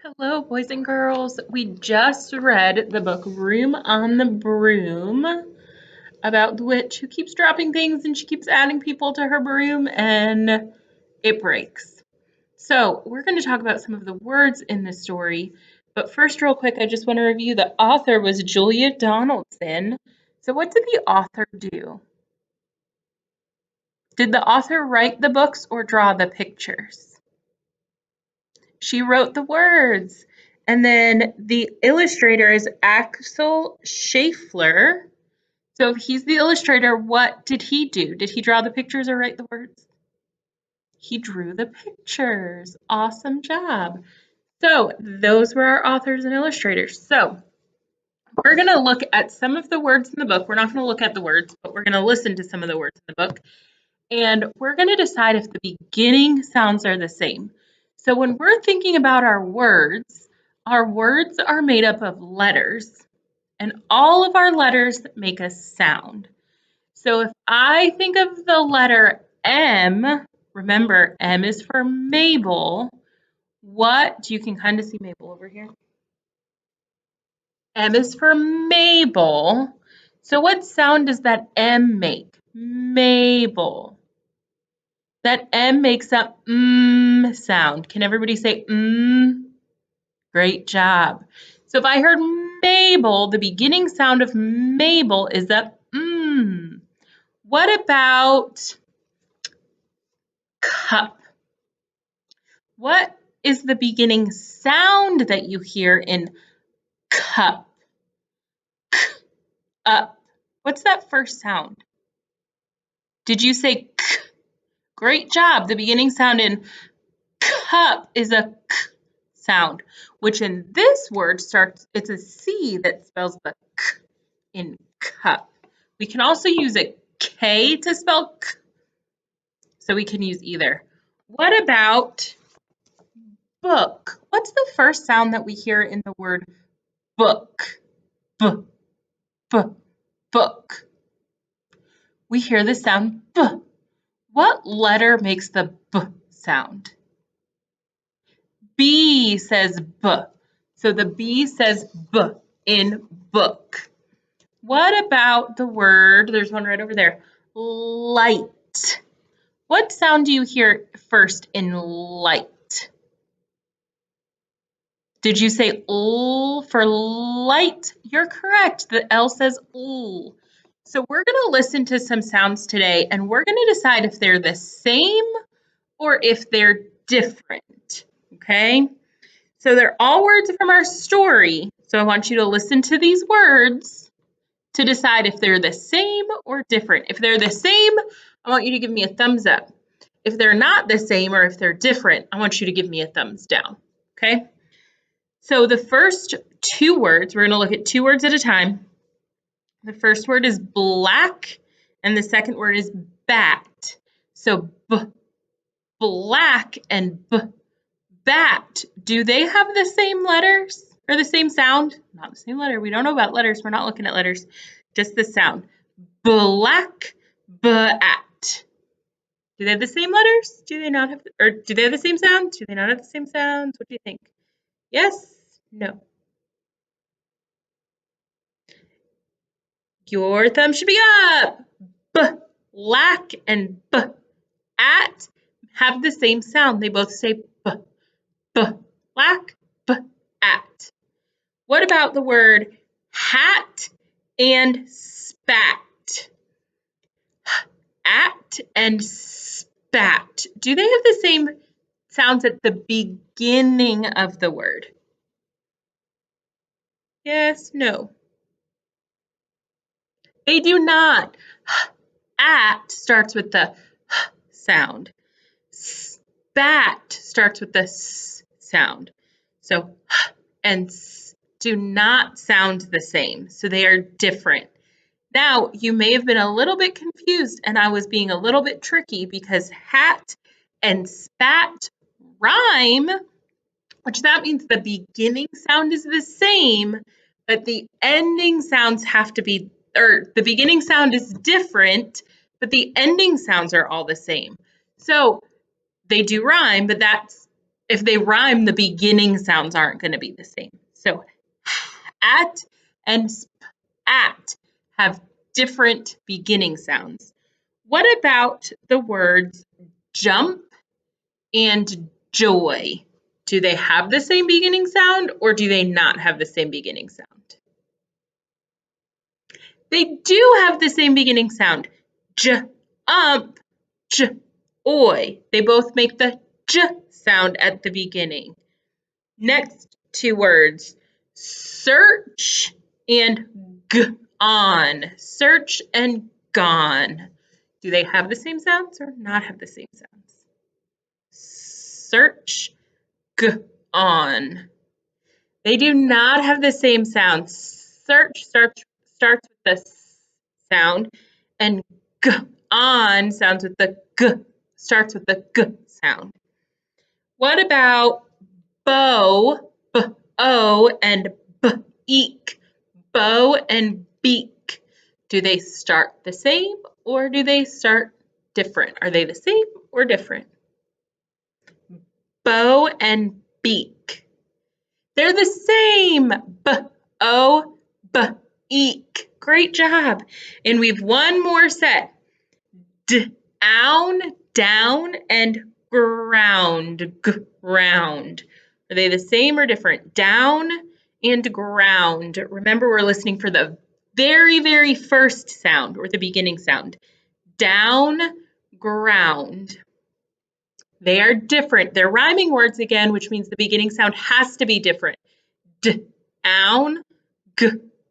Hello, boys and girls. We just read the book Room on the Broom about the witch who keeps dropping things and she keeps adding people to her broom and it breaks. So, we're going to talk about some of the words in this story. But first, real quick, I just want to review the author was Julia Donaldson. So, what did the author do? Did the author write the books or draw the pictures? She wrote the words. And then the illustrator is Axel Schaeffler. So if he's the illustrator, what did he do? Did he draw the pictures or write the words? He drew the pictures. Awesome job. So those were our authors and illustrators. So we're going to look at some of the words in the book. We're not going to look at the words, but we're going to listen to some of the words in the book. And we're going to decide if the beginning sounds are the same. So when we're thinking about our words are made up of letters, and all of our letters make a sound. So if I think of the letter M, remember M is for Mabel. You can kind of see Mabel over here. M is for Mabel. So what sound does that M make? Mabel. That M makes a sound. Can everybody say Great job. So if I heard Mabel, the beginning sound of Mabel is a What about cup? What is the beginning sound that you hear in cup? Up. What's that first sound? Did you say k? Great job. The beginning sound in cup is a k sound, which in this word it's a C that spells the k in cup. We can also use a K to spell k, so we can use either. What about book? What's the first sound that we hear in the word book? B, b, book. We hear the sound b. What letter makes the b sound? B says b. So the B says b in book. What about the word, there's one right over there, light. What sound do you hear first in light? Did you say l for light? You're correct. The L says l. So we're going to listen to some sounds today and we're going to decide if they're the same or if they're different. Okay? So they're all words from our story. So I want you to listen to these words to decide if they're the same or different. If they're the same, I want you to give me a thumbs up. If they're not the same or if they're different, I want you to give me a thumbs down. Okay? So the first two words, we're going to look at two words at a time. The first word is black, and the second word is bat. So black and bat. Do they have the same letters or the same sound? Not the same letter. We don't know about letters. We're not looking at letters. Just the sound. Black, bat. Do they have the same letters? Do they not have, or do they have the same sounds? Do they not have the same sounds? What do you think? Yes? No? Your thumb should be up. Black and at have the same sound. They both say black, at. What about the word hat and spat? At and spat. Do they have the same sounds at the beginning of the word? Yes, no. They do not. At starts with the sound. Spat starts with the s sound. So and s do not sound the same. So they are different. Now, you may have been a little bit confused and I was being a little bit tricky because hat and spat rhyme, which that means the beginning sound is the same, but the ending sounds have to be, or the beginning sound is different, but the ending sounds are all the same. So they do rhyme, but that's if they rhyme, the beginning sounds aren't going to be the same. So at and at have different beginning sounds. What about the words jump and joy? Do they have the same beginning sound or do they not have the same beginning sound? They do have the same beginning sound. Jump, joy. They both make the j sound at the beginning. Next two words, search and on. Search and gone. Do they have the same sounds or not have the same sounds? Search, on. They do not have the same sound. Search starts with the s sound, and on sounds with the g, starts with the g sound. What about bow, b-o, and b-eek? Bow and beak. Do they start the same or do they start different? Are they the same or different? Bow and beak. They're the same. B-o, b-eek. Great job. And we've one more set. Down, and ground. Ground. Are they the same or different? Down and ground. Remember, we're listening for the very, very first sound or the beginning sound. Down, ground. They are different. They're rhyming words again, which means the beginning sound has to be different. Down,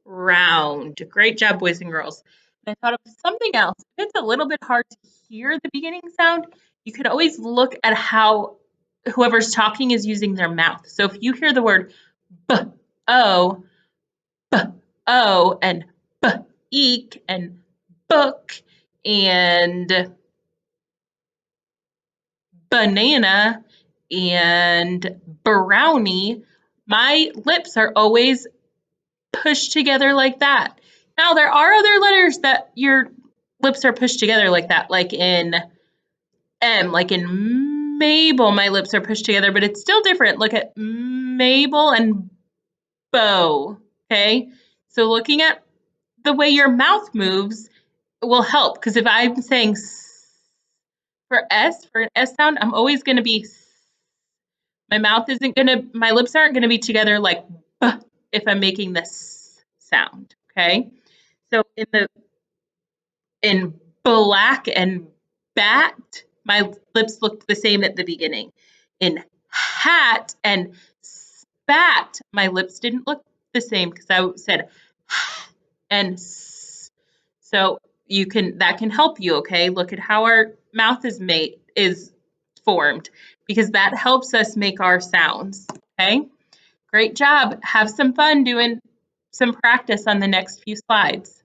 ground. Great job, boys and girls. And I thought of something else. If it's a little bit hard to hear the beginning sound, you could always look at how whoever's talking is using their mouth. So if you hear the word b-o, b-o, and b-eek, and book, and banana, and brownie, my lips are always pushed together like that. Now, there are other letters that your lips are pushed together like that, like in M, like in Mabel, my lips are pushed together, but it's still different. Look at Mabel and bow, okay? So looking at the way your mouth moves will help, because if I'm saying for an S sound, I'm always going to be, my lips aren't going to be together like if I'm making this sound, okay? So in black and bat, my lips looked the same at the beginning. In hat and spat, my lips didn't look the same because I said and s. So that can help you, okay? Look at how our mouth is formed because that helps us make our sounds, okay? Great job. Have some fun doing some practice on the next few slides.